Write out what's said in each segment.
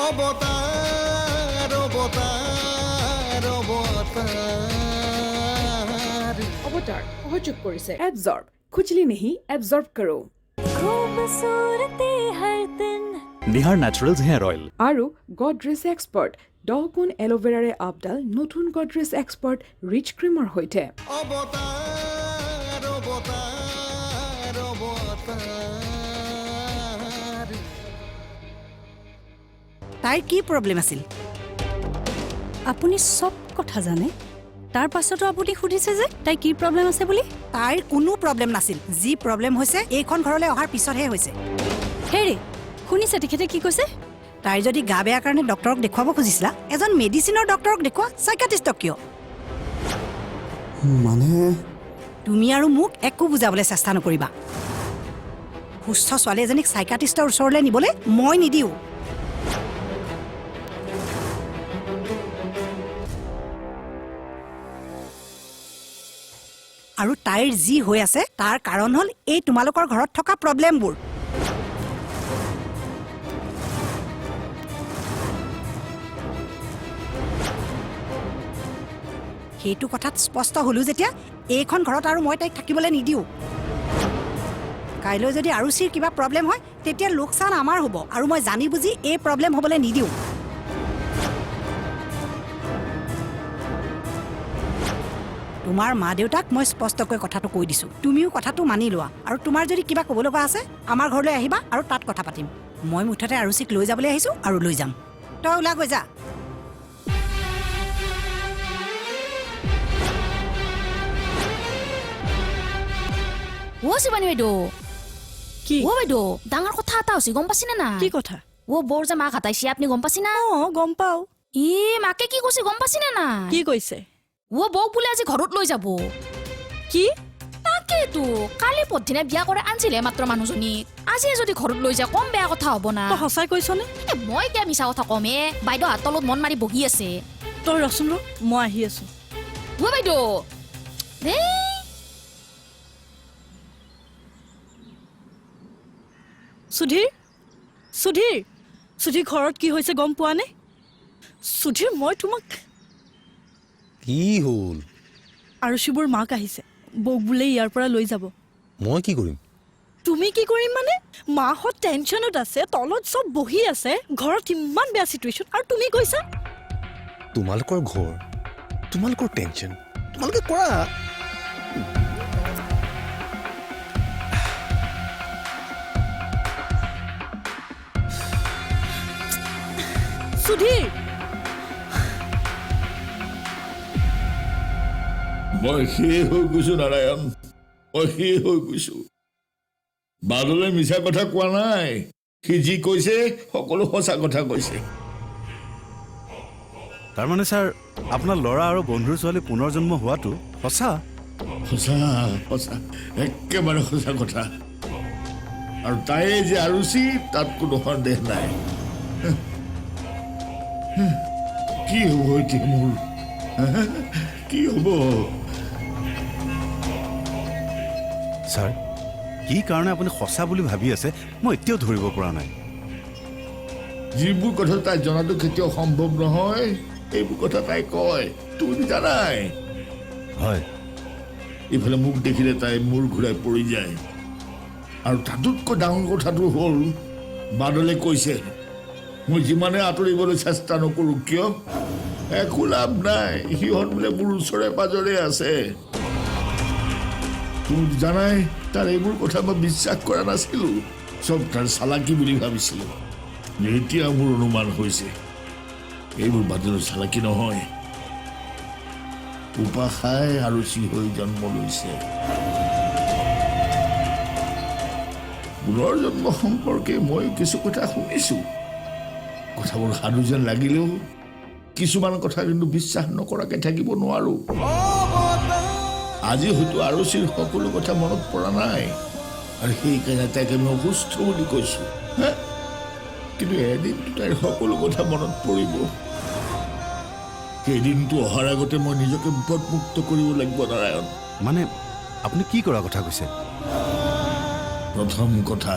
অবতাৰ অবতাৰ অবতাৰ অবতাৰ সহযোগ কৰিছে এবজৰ্ব খুজলি নেহি এবজৰ্ব কৰো खूबसूरती हर दिन নিহাৰ নেচাৰেলছ হেয়াৰ অইল আৰু গডৰেজ এক্সপাৰ্ট 10 গুণ এল'ভেৰাৰে আপডাল নতুন গডৰেজ এক্সপাৰ্ট ৰিচ ক্ৰীমৰ সৈতে অবতাৰ অবতাৰ অবতাৰ তাইৰ কি প্ৰব্লেম আছিল আপুনি সব কথা জানে তাৰ পাছতো আপুনি সুধিছে যে তাই কি প্ৰব্লেম আছে বুলি তাইৰ কোনো প্ৰব্লেম নাছিল যি প্ৰব্লেম হৈছে এইখন ঘৰলৈ অহাৰ পিছতহে হৈছে হেৰি শুনিছে তেখেতে কি কৈছে তাইৰ যদি গা বেয়া কাৰণে ডক্টৰক দেখুৱাব খুজিছিলা এজন মেডিচিনৰ ডক্টৰক দেখুওৱা চাইকাট্ৰিষ্টক কিয় মানে তুমি আৰু মোক একো বুজাবলৈ চেষ্টা নকৰিবা সুস্থ ছোৱালী এজনীক চাইকাট্ৰিষ্টৰ ওচৰলৈ নিবলৈ মই নিদিওঁ আৰু তাইৰ যি হৈ আছে তাৰ কাৰণ হ'ল এই তোমালোকৰ ঘৰত থকা প্ৰব্লেমবোৰ সেইটো কথাত স্পষ্ট হলো যেতিয়া এইখন ঘৰত আৰু মই তাইক থাকিবলৈ নিদিওঁ কাইলৈ যদি আৰুচিৰ কিবা প্ৰব্লেম হয় তেতিয়া লোকচান আমাৰ হ'ব আৰু মই জানি বুজি এই প্ৰব্লেম হ'বলৈ নিদিওঁ তোমাৰ মা দেউতাক মই স্পষ্টকৈ কথাটো কৈ দিছোঁ তুমিও কথাটো মানি লোৱা আৰু তোমাৰ যদি কিবা ক'ব লগা আছে আমাৰ ঘৰলৈ আহিবা আৰু তাত কথা পাতিম মই মুঠতে আৰুচিক লৈ যাবলৈ আহিছোঁ আৰু লৈ যাম তই ওলা গৈ যা ও শিৱানী বাইদেউ কি ও বাইদেউ ডাঙৰ কথা এটা হৈছে গম পাছিনে না কি কথা ও বৰ যে মাক হাতাইছে আপুনি গম পাছি না গম পাও ই মাকে কি কৈছে গম পাছিনে না কি কৈছে ও বৌক বোলে আজি ঘৰত লৈ যাব কি তাকেতো কালি পৰদিনা বিয়া কৰে আনিছিলে মাত্ৰ মানুহজনীক আজি যদি ঘৰত লৈ যায় কম বেয়া কথা হ'ব না তই সঁচাই কৈছনে মই কিয় মিছা কথা কমে বাইদেউ হাত তলত মন মাৰি বহি আছে তই ৰচোন ৰ মই আহি আছো ও বাইদেউ দেই সুধীৰ সুধীৰ সুধীৰ ঘৰত কি হৈছে গম পোৱা নে সুধীৰ মই তোমাক কি হ'ল আৰুচিবোৰ মাক আহিছে বৌক বোলে ইয়াৰ পৰা লৈ যাব মই কি কৰিম তুমি কি কৰিম মানে মাহঁত টেনশ্যনত আছে তলত চব বহি আছে ঘৰত ইমান বেয়া চিটুৱেশ্যন আৰু তুমি কৈছা তোমালোকৰ ঘৰ তোমালোকৰ টেনশ্যন তোমালোকে কৰা সুধীৰ মই শেষ হৈ গৈছো নাৰায়ণ মই শেষ হৈ গৈছো বাদলে মিছা কথা কোৱা নাই সি যি কৈছে সকলো সঁচা কথা কৈছে তাৰমানে ছাৰ আপোনাৰ ল'ৰা আৰু বন্ধুৰ ছোৱালী পুনৰ জন্ম হোৱাটো সঁচা সঁচা সঁচা একেবাৰে সঁচা কথা আৰু তাই যে আৰুচি তাত কোনো সন্দেহ নাই কি হ'ব এতিয়া মোৰ কি হ'ব ছাৰ কি কাৰণে আপুনি সঁচা বুলি ভাবি আছে মই এতিয়াও ধৰিব পৰা নাই যিবোৰ কথা তাই জনাটো কেতিয়াও সম্ভৱ নহয় এইবোৰ কথা তাই কয় তুমি জানাই হয় ইফালে মোক দেখিলে তাই মূৰ ঘূৰাই পৰি যায় আৰু তাতোতকৈ ডাঙৰ কথাটো হ'ল বাদলে কৈছে মই যিমানে আঁতৰিবলৈ চেষ্টা নকৰোঁ কিয় একো লাভ নাই সিহঁত বোলে মোৰ ওচৰে পাজৰে আছে তুমি জানাই তাৰ এইবোৰ কথা মই বিশ্বাস কৰা নাছিলোঁ চব তাৰ চালাকি বুলি ভাবিছিলোঁ এতিয়া মোৰ অনুমান হৈছে এইবোৰ বাদলৰ চালাকি নহয় উপাখাই আৰু হৈ জন্ম লৈছে পুনৰ জন্ম সম্পৰ্কে মই কিছু কথা শুনিছোঁ কথাবোৰ সাধু যেন লাগিলেও কিছুমান কথা কিন্তু বিশ্বাস নকৰাকৈ থাকিব নোৱাৰোঁ আজি হয়তো আৰুচিৰ সকলো কথা মনত পৰা নাই আৰু সেইকাৰণে তাইকে মই অসুস্থ বুলি কৈছোঁ কিন্তু এদিনটো তাইৰ সকলো কথা মনত পৰিব সেই দিনটো অহাৰ আগতে মই নিজকে বিপদমুক্ত কৰিব লাগিব নাৰায়ণ মানে আপুনি কি কৰা কথা কৈছে প্ৰথম কথা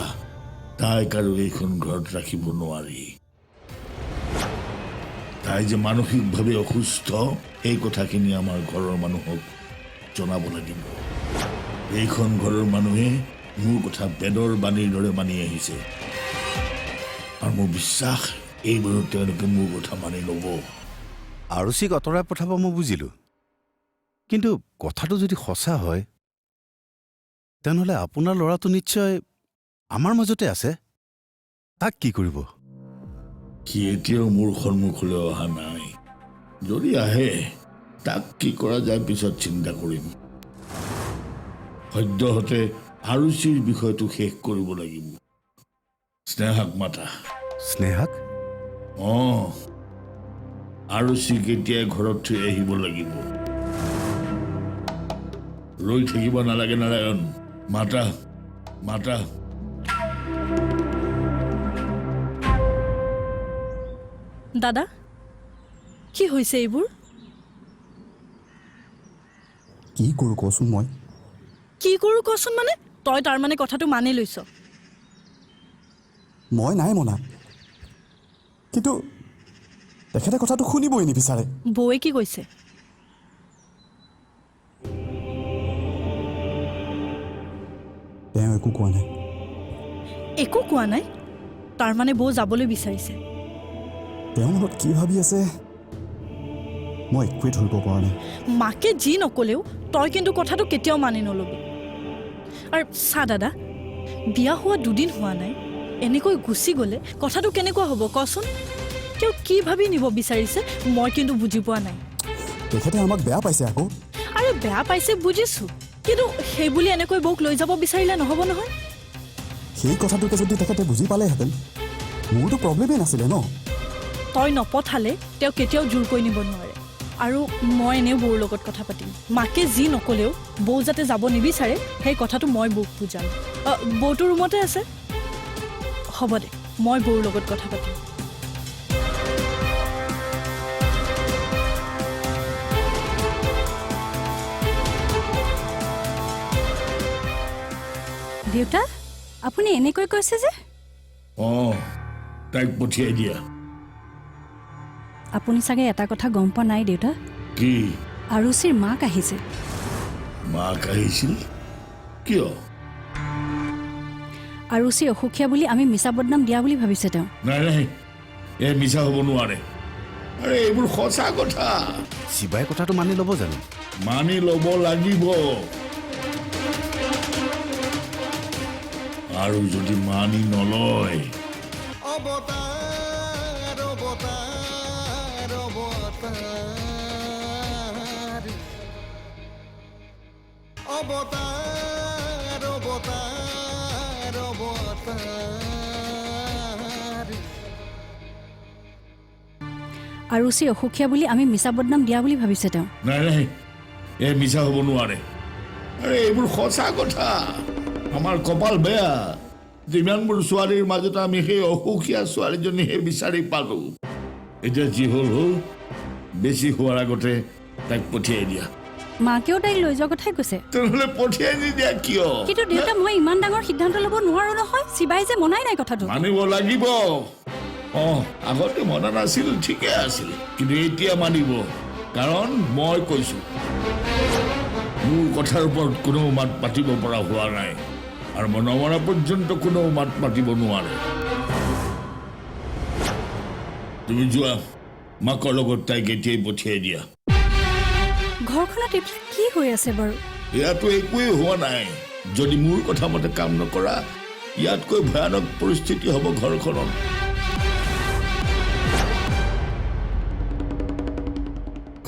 তাইক আৰু এইখন ঘৰত ৰাখিব নোৱাৰি তাই যে মানসিকভাৱে অসুস্থ এই কথাখিনি আমাৰ ঘৰৰ মানুহক জনাব লাগিব। এইখন ঘৰৰ মানুহে মোৰ কথা বেদৰ বাণীৰ দৰে মানি আহিছে আৰু মোৰ বিশ্বাস এইবাৰো তেওঁলোকে মোৰ কথা মানি ল'ব। আৰুচিক আঁতৰাই পঠাব মই বুজিলোঁ, কিন্তু কথাটো যদি সঁচা হয় তেনেহ'লে আপোনাৰ ল'ৰাটো নিশ্চয় আমাৰ মাজতে আছে। তাক কি কৰিব? সি এতিয়াও মোৰ সন্মুখলৈ অহা নাই। যদি আহে তাক কি কৰা যায় পিছত চিন্তা কৰিম। সদ্যহতে আৰুচিৰ বিষয়টো শেষ কৰিব লাগিব। স্নেহাক মাতা। স্নেহাক? আৰুচিক এতিয়াই ঘৰত থৈ আহিব লাগিব। ৰৈ থাকিব নালাগে নাৰায়ণ, মাতা মাতা। দাদা, কি হৈছে এইবোৰ? কি কৰোঁ কচোন মই? কি কৰোঁ কচোন মানে? তই তাৰ মানে কথাটো মানি লৈছ? মই নাই মনা, কিন্তু তেখেতে কথাটো শুনিবই নিবিচাৰে। বৌয়ে কি কৈছে? তেওঁ একো কোৱা নাই। একো কোৱা নাই? তাৰ মানে বৌ যাবলৈ বিচাৰিছে? তেওঁ মনত কি ভাবি আছে মই একোৱে ধৰিব পৰা নাই। মাকে যি নকলেও তই কিন্তু কথাটো কেতিয়াও মানি নলবি। আৰু চা দাদা, বিয়া হোৱা 2 দিন হোৱা নাই, এনেকৈ গুচি গ'লে কথাটো কেনেকুৱা হ'ব কচোন? তেওঁ কি ভাবি নিব বিচাৰিছে মই কিন্তু বুজি পোৱা নাই। তেখেতে আমাক বেয়া পাইছে আকৌ। আৰে বেয়া পাইছে বুজিছোঁ, কিন্তু সেই বুলি এনেকৈ বৌক লৈ যাব বিচাৰিলে নহ'ব নহয়। সেই কথাটোকে যদি তেখেতে বুজি পালেহেঁতেন মোৰতো প্ৰব্লেমেই নাছিলে ন। তই নপঠালে তেওঁ কেতিয়াও জোৰ কৰি নিব নোৱাৰে। আৰু মই এনেও বৌৰ লগত কথা পাতিম। মাকে যি নকলেও বৌ যাতে যাব নিবিচাৰে সেই কথাটো মই বৌক বুজাম। বৌটো ৰুমতে আছে? হ'ব দে, মই বৌৰ লগত কথা পাতিম। দেউতা, আপুনি এনেকৈ কৈছে যে? তাইক পঠিয়াই দিয়া। আপুনি চাগে এটা কথা গম পোৱা নাই দেউতা? কি? আৰুচিৰ মাক আহিছে। মাক আহিছিল? কিয়? আৰুচি অসুখীয়া বুলি আমি মিছা বদনাম দিয়া বুলি ভাবিছে তেওঁ। নাই নাই, এই মিছা হ'ব নোৱাৰে। আৰে এইবোৰ সঁচা কথা। শিৱাই কথাটো মানি ল'ব জানো? মানি ল'ব লাগিব। আৰু যদি মানি নলয় অৱতাৰ অৱতাৰ অৱতাৰ অৱতাৰ অৱতাৰ অৱতাৰ। আৰুচি অসুখীয়া বুলি আমি মিছা বদনাম দিয়া বুলি ভাবিছে তেওঁ। নাই নাই, এই মিছা হ'ব নোৱাৰে। আৰে এইবোৰ সঁচা কথা। আমাৰ কপাল বেয়া, যিমানবোৰ ছোৱালীৰ মাজতে আমি সেই অসুখীয়া ছোৱালীজনীহে বিচাৰি পালোঁ। এতিয়া যি হ'ল হ'ল, বেছি হোৱাৰ আগতে তাইক পঠিয়াই দিয়া। মাকেও তাইক লৈ যোৱাৰ কথাই কৈছে। তেনেহ'লে পঠিয়াই নিদিয়া কিয়? কিন্তু দেউতা, মই ইমান ডাঙৰ সিদ্ধান্ত ল'ব নোৱাৰো নহয়। শিৱাই যে মনাই নাই কথাটো। মানিব লাগিব। আগতে মনা নাছিল, ঠিকে আছিল, কিন্তু এতিয়া মানিব। কাৰণ মই কৈছোঁ, মোৰ কথাৰ ওপৰত কোনেও মাত পাতিব পৰা হোৱা নাই, আৰু মই নমনা পৰ্যন্ত কোনেও মাত পাতিব নোৱাৰে। তুমি যোৱা, মাকৰ লগত তাইক এতিয়াই পঠিয়াই দিয়া। ঘৰখনত এইবিলাক কি হৈ আছে বাৰু? ইয়াতো একোৱেই হোৱা নাই। যদি মোৰ কথা মতে কাম নকৰা, ইয়াতকৈ ভয়ানক পৰিস্থিতি হ'ব ঘৰখনত।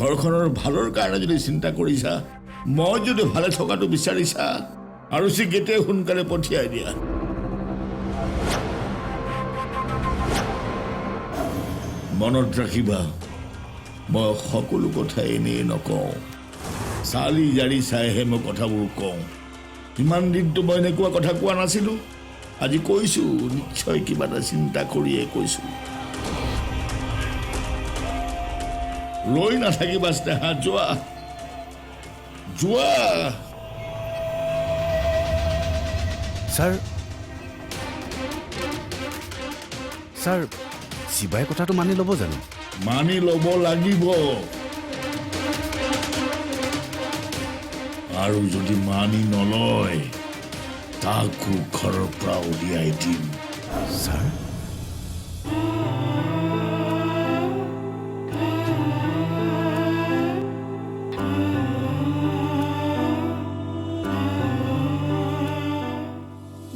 ঘৰখনৰ ভালৰ কাৰণে যদি চিন্তা কৰিছা, মই যদি ভালে থকাটো বিচাৰিছা, আৰুচিক এতিয়াই সোনকালে পঠিয়াই দিয়া। মনত ৰাখিবা, মই সকলো কথা এনেই নকওঁ। চালি জাৰি চাইহে মই কথাবোৰ কওঁ। ইমান দিনতো মই এনেকুৱা কথা কোৱা নাছিলোঁ। আজি কৈছোঁ, নিশ্চয় কিবা এটা চিন্তা কৰিয়ে কৈছোঁ। ৰৈ নাথাকিবা স্নেহা, যোৱা যোৱা। ছাৰ ছাৰ, শিৱাই কথাটো মানি ল'ব জানো? মানি ল'ব লাগিব আৰু যদি মানি নলয় তাকো ঘৰৰ পৰা উলিয়াই দিম ছাৰ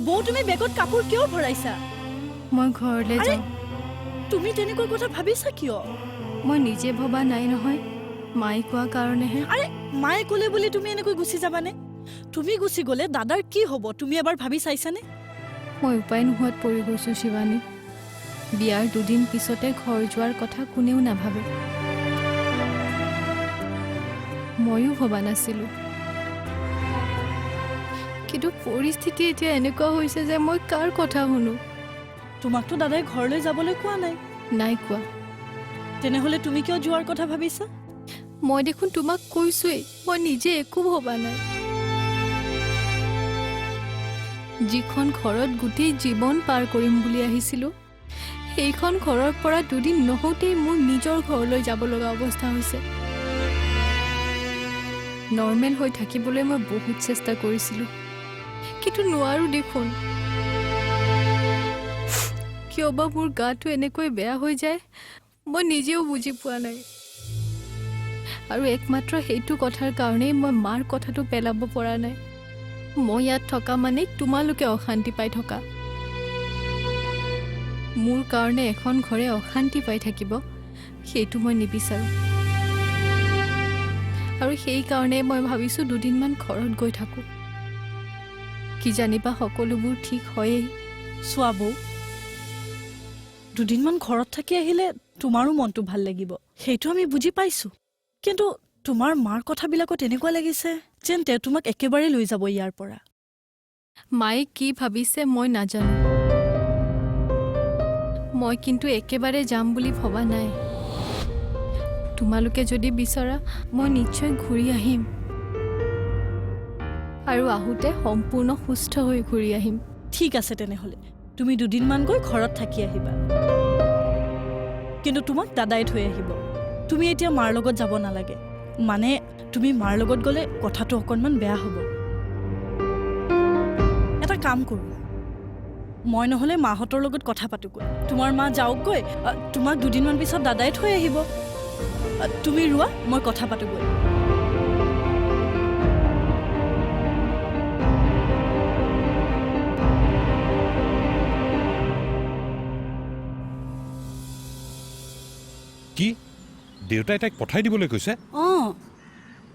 বৌ তুমি বেগত কাপোৰ কিয় ভৰাইছা মই ঘৰলৈ আৰে, যাওঁ তুমি তেনেকুৱা কথা ভাবিছা কিয় মই নিজে ভবা নাই নহয় মায়ে কোৱা কাৰণেহে আৰে মায়ে ক'লে বুলি তুমি এনেকৈ গুচি যাবানে তুমি গুচি গ'লে দাদাৰ কি হ'ব তুমি এবাৰ ভাবি চাইছানে মই উপায় নোহোৱাত পৰি গৈছোঁ শিৱানী বিয়াৰ 2 দিন পিছতে ঘৰ যোৱাৰ কথা কোনেও নাভাবে ময়ো ভবা নাছিলোঁ কিন্তু পৰিস্থিতি এতিয়া এনেকুৱা হৈছে যে মই কাৰ কথা শুনো তোমাকতো দাদাই ঘৰলৈ যাবলৈ কোৱা নাই নাই কোৱা তেনেহ'লে তুমি কিয় যোৱাৰ কথা ভাবিছা মই দেখোন তোমাক কৈছোৱেই মই নিজে একো ভবা নাই যিখন ঘৰত গোটেই জীৱন পাৰ কৰিম বুলি আহিছিলোঁ সেইখন ঘৰৰ পৰা 2 দিন নহওঁতেই মোৰ নিজৰ ঘৰলৈ যাব লগা অৱস্থা হৈছে নৰ্মেল হৈ থাকিবলৈ মই বহুত চেষ্টা কৰিছিলোঁ কিন্তু নোৱাৰো দেখোন কিয় বা মোৰ গাটো এনেকৈ বেয়া হৈ যায় মই নিজেও বুজি পোৱা নাই আৰু একমাত্ৰ সেইটো কথাৰ কাৰণেই মই মাৰ কথাটো পেলাব পৰা নাই মই ইয়াত থকা মানে তোমালোকে অশান্তি পাই থকা মোৰ কাৰণে এখন ঘৰে অশান্তি পাই থাকিব সেইটো মই নিবিচাৰোঁ আৰু সেইকাৰণে মই ভাবিছোঁ 2 দিনমান ঘৰত গৈ থাকোঁ কি জানিবা সকলোবোৰ ঠিক হয়েই চোৱা বৌ 2 দিনমান ঘৰত থাকি আহিলে তোমাৰো মনটো ভাল লাগিব সেইটো আমি বুজি পাইছোঁ কিন্তু তোমাৰ মাৰ কথাবিলাকত এনেকুৱা লাগিছে যেন তেওঁ তোমাক একেবাৰে লৈ যাব ইয়াৰ পৰা মায়ে কি ভাবিছে মই নাজানো মই কিন্তু একেবাৰে যাম বুলি ভবা নাই তোমালোকে যদি বিচৰা মই নিশ্চয় ঘূৰি আহিম আৰু আহোঁতে সম্পূৰ্ণ সুস্থ হৈ ঘূৰি আহিম ঠিক আছে তেনেহ'লে তুমি 2 দিনমান গৈ ঘৰত থাকি আহিবা কিন্তু তোমাক দাদাই থৈ আহিব তুমি এতিয়া মাৰ লগত যাব নালাগে মানে তুমি মাৰ লগত গ'লে কথাটো অকণমান বেয়া হ'ব এটা কাম কৰোঁ মই নহ'লে মাহঁতৰ লগত কথা পাতোগৈ তোমাৰ মা যাওকগৈ তোমাক 2 দিনমান পিছত দাদাই থৈ আহিব তুমি ৰোৱা মই কথা পাতোগৈ কি দেউতাই তাইক পঠাই দিবলৈ কৈছে অঁ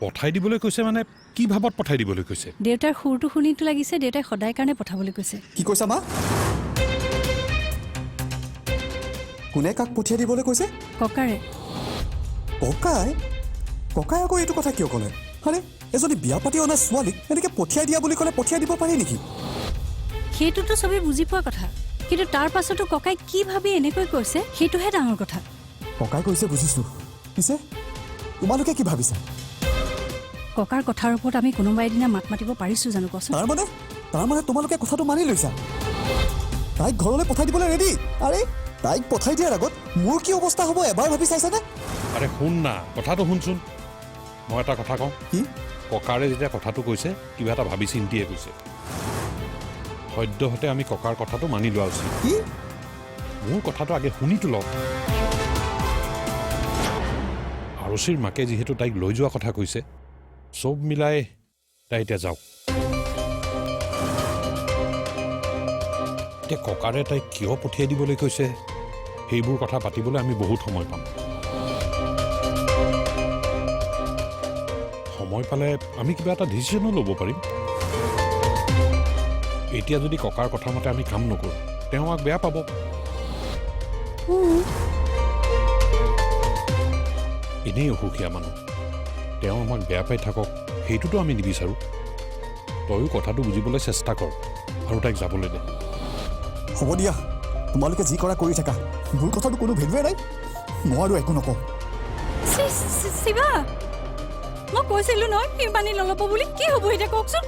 পঠাই দিবলৈ কৈছে মানে কি ভাৱত পঠাই দিবলৈ কৈছে দেউতাৰ সুৰটো শুনিটো লাগিছে দেউতাই সদায় কাৰণে পঠাবলৈ কৈছে কি কৈছা মা কোনে কাক পঠিয়াই দিবলৈ কৈছে ককাৰে ককাই ককাই আকৌ এইটো কথা কিয় ক'লে আৰে এজনী বিয়া পাতি অনা ছোৱালীক এনেকৈ পঠিয়াই দিয়া বুলি ক'লে পঠিয়াই দিব পাৰি নেকি সেইটোতো চবেই বুজি পোৱা কথা কিন্তু তাৰ পাছতো ককাই কি ভাবি এনেকৈ কৈছে সেইটোহে ডাঙৰ কথা ককাই কৈছে বুজিছোঁ পিছে তোমালোকে কি ভাবিছা ককাৰ কথাৰ ওপৰত আমি কোনোবা এদিনা মাত মাতিব পাৰিছোঁ জানো কোৱাচোন তাৰমানে তোমালোকে কথাটো মানি লৈছা তাইক ঘৰলৈ পঠাই দিবলৈ ৰেডি আৰে তাইক পঠাই দিয়াৰ আগত মোৰ কি অৱস্থা হ'ব এবাৰ ভাবি চাইছানে আৰে শুন না কথাটো শুনচোন মই এটা কথা কওঁ কি ককাৰে যেতিয়া কথাটো কৈছে কিবা এটা ভাবি চিন্তিয়ে কৈছে সদ্যহতে আমি ককাৰ কথাটো মানি লোৱা উচিত কি মোৰ কথাটো আগে শুনিতো লওক আৰচীৰ মাকে যিহেতু তাইক লৈ যোৱা কথা কৈছে চব মিলাই তাই এতিয়া যাওক এতিয়া ককাৰে তাইক কিয় পঠিয়াই দিবলৈ কৈছে সেইবোৰ কথা পাতিবলৈ আমি বহুত সময় পাম সময় পালে আমি কিবা এটা ডিচিশ্যনো ল'ব পাৰিম এতিয়া যদি ককাৰ কথা মতে আমি কাম নকৰোঁ তেওঁ আমাক বেয়া পাব এনেই অসুখীয়া মানুহ তেওঁ আমাক বেয়া পাই থাকক সেইটোতো আমি নিবিচাৰোঁ তয়ো কথাটো বুজিবলৈ চেষ্টা কৰ আৰু তাইক যাবলৈ দে হ'ব দিয়া তোমালোকে যি কৰা কৰি থাকা মোৰ কথাটো কোনো ভেলুৱে নাই মই আৰু একো নকওঁ শিৱা মই কৈছিলোঁ নহয় পানী নল'ব বুলি কি হ'ব এতিয়া কওকচোন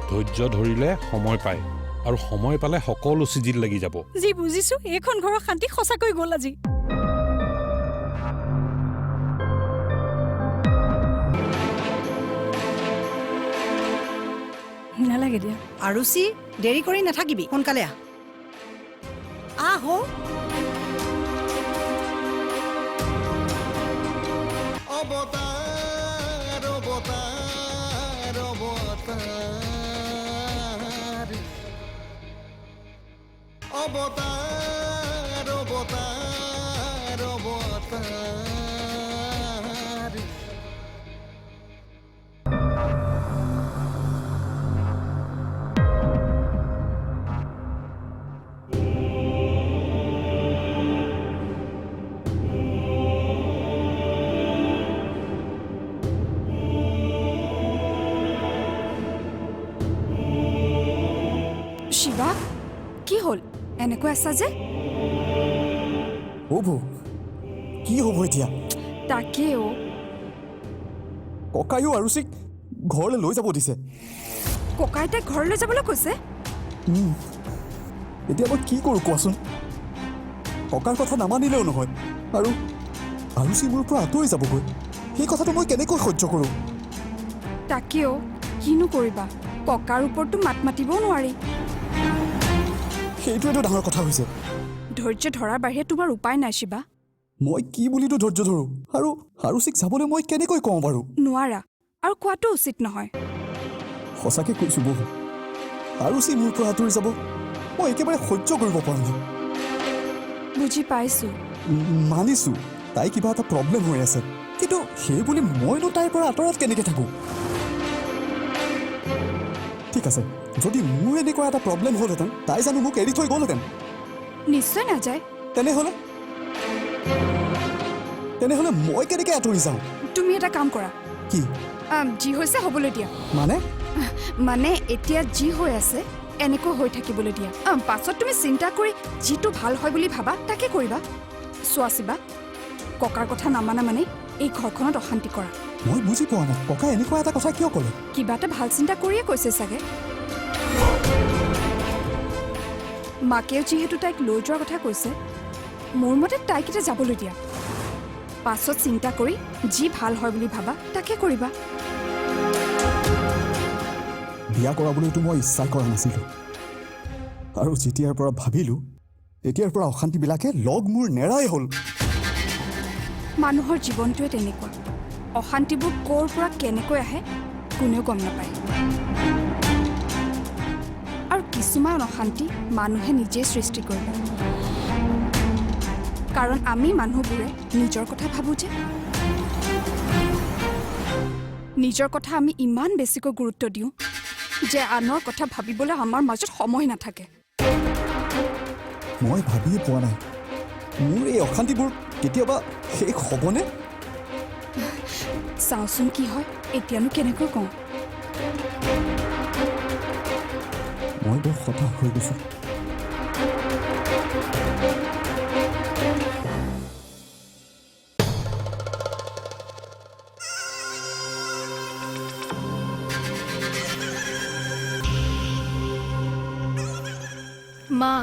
ধৈৰ্য ধৰিলে সময় পায় আৰু সময় পালে সকলো চিজিল লাগি যাব যি বুজিছোঁ এইখন ঘৰৰ শান্তি সঁচাকৈ গ'ল আজি নালাগে দিয়া আৰুচি দেৰি কৰি নাথাকিবি সোনকালে আহ অৱতাৰ অৱতাৰ অৱতাৰ অৱতাৰ অৱতাৰ অৱতাৰ শিৱা কি হ'ল এনেকৈ আছা যে অ' বৌ কি হ'ব এতিয়া তাকেই অ' ককায়ো আৰুচিক ঘৰলৈ লৈ যাব দিছে ককাই তাইক ঘৰলৈ যাবলৈ কৈছে এতিয়া মই কি কৰোঁ কোৱাচোন ককাৰ কথা নামানিলেও নহয় আৰু আৰুচি মোৰ পৰা আঁতৰি যাবগৈ সেই কথাটো মই কেনেকৈ সহ্য কৰোঁ তাকেই অ' কিনো কৰিবা ককাৰ ওপৰতো মাত মাতিবও নোৱাৰি সেইটোৱেতো ডাঙৰ কথা হৈছে ধৈৰ্য ধৰাৰ বাহিৰে তোমাৰ উপায় নাই শিৱা মই কি বুলিতো ধৈৰ্য ধৰোঁ আৰু আৰুচিক যাবলৈ মই কেনেকৈ কওঁ বাৰু নোৱাৰা আৰু কোৱাটো উচিত নহয় সঁচাকৈ কৈছোঁ বহু আৰুচি মোৰ পৰা আঁতৰি যাব মই একেবাৰে সহ্য কৰিব পৰা নাই বুজি পাইছোঁ মানিছোঁ তাই কিবা এটা প্ৰব্লেম হৈ আছে কিন্তু সেই বুলি মইনো তাইৰ পৰা আঁতৰত কেনেকৈ থাকোঁ ঠিক আছে যদি মোৰ এনেকুৱা এটা প্ৰব্লেম হ'লহেঁতেন তাই জানো মোক এৰি থৈ গ'লহেঁতেন নিশ্চয় নাযায় তেনেহ'লে মই কেনেকৈ আঁতৰি যাওঁ তুমি এটা কাম কৰা কি যি হৈছে হ'বলৈ দিয়া মানে এতিয়া যি হৈ আছে এনেকৈ হৈ থাকিবলৈ দিয়া পাছত তুমি চিন্তা কৰি যিটো ভাল হয় বুলি ভাবা তাকে কৰিবা চোৱা শিৱা ককাৰ কথা নামানা মানে এই ঘৰখনত অশান্তি কৰা মই বুজি পোৱা নাই ককাই এনেকুৱা এটা কথা কিয় ক'লে কিবা এটা ভাল চিন্তা কৰিয়ে কৈছে চাগে মাকেও যিহেতু তাইক লৈ যোৱাৰ কথা কৈছে মোৰ মতে তাইক এতিয়া যাবলৈ দিয়া পাছত চিন্তা কৰি যি ভাল হয় বুলি ভাবা তাকে কৰিবা বিয়া কৰাবলৈতো মই ইচ্ছা কৰা নাছিলোঁ আৰু যেতিয়াৰ পৰা ভাবিলোঁ তেতিয়াৰ পৰা অশান্তিবিলাকে লগ মোৰ নেৰাই হ'ল মানুহৰ জীৱনটোৱে তেনেকুৱা অশান্তিবোৰ ক'ৰ পৰা কেনেকৈ আহে কোনেও গম নাপায় আৰু কিছুমান অশান্তি মানুহে নিজেই সৃষ্টি কৰিব কাৰণ আমি মানুহবোৰে নিজৰ কথা ভাবোঁ যে নিজৰ কথা আমি ইমান বেছিকৈ গুৰুত্ব দিওঁ যে আনৰ কথা ভাবিবলৈ আমাৰ মাজত সময় নাথাকে মই ভাবিয়ে পোৱা নাই মোৰ এই অশান্তিবোৰ কেতিয়াবা শেষ হ'বনে চাওঁচোন কি হয় এতিয়ানো কেনেকৈ কওঁ মই বৰ হতাশ হৈ গৈছোঁ মা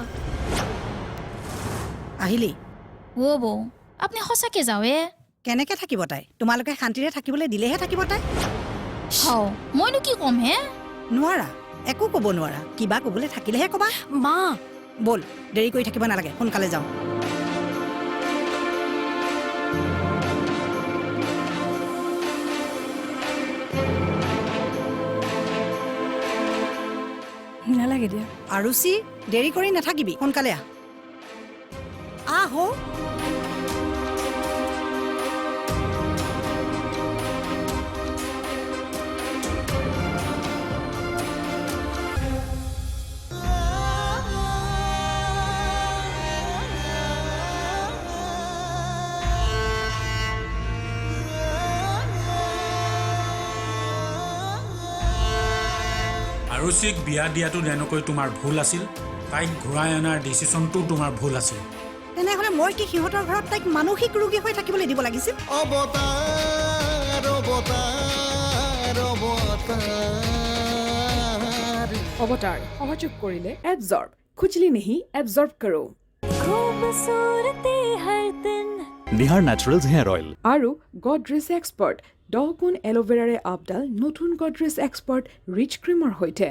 আহিলি অ' বৌ আপুনি সঁচাকৈ যাৱে কেনেকৈ থাকিব তাই তোমালোকে শান্তিৰে থাকিবলৈ দিলেহে থাকিব তাই হাও মইনো কি ক'ম হে নোৱাৰা একো ক'ব নোৱাৰা কিবা ক'বলৈ থাকিলেহে ক'বা মা ব'ল দেৰি কৰি থাকিব নালাগে সোনকালে যাওঁ নালাগে দিয়া আৰুচি দেৰি কৰি নাথাকিবি সোনকালে আহ আৰুচিক বিয়া দিয়াটো যেনেকৈ তোমাৰ ভুল আছিল তাইক ঘূৰাই অনাৰ ডিচিশ্যনটো তোমাৰ ভুল আছিল তেনেহ'লে মই কি সিহঁতৰ ঘৰত তাইক মানসিক ৰোগী হৈ থাকিবলৈ দিব লাগিছিল অৱতাৰ অৱতাৰ অৱতাৰ অৱতাৰ সহযোগ কৰিলে এবজৰ্ব খুজলি নেহি এবজৰ্ব কৰো নিহাৰ নেচাৰেলছ হেয়াৰ অইল আৰু গডৰেজ এক্সপাৰ্ট 10 গুণ এল'ভেৰাৰে আপডাল নতুন গডৰেজ এক্সপাৰ্ট ৰিচ ক্ৰীমৰ সৈতে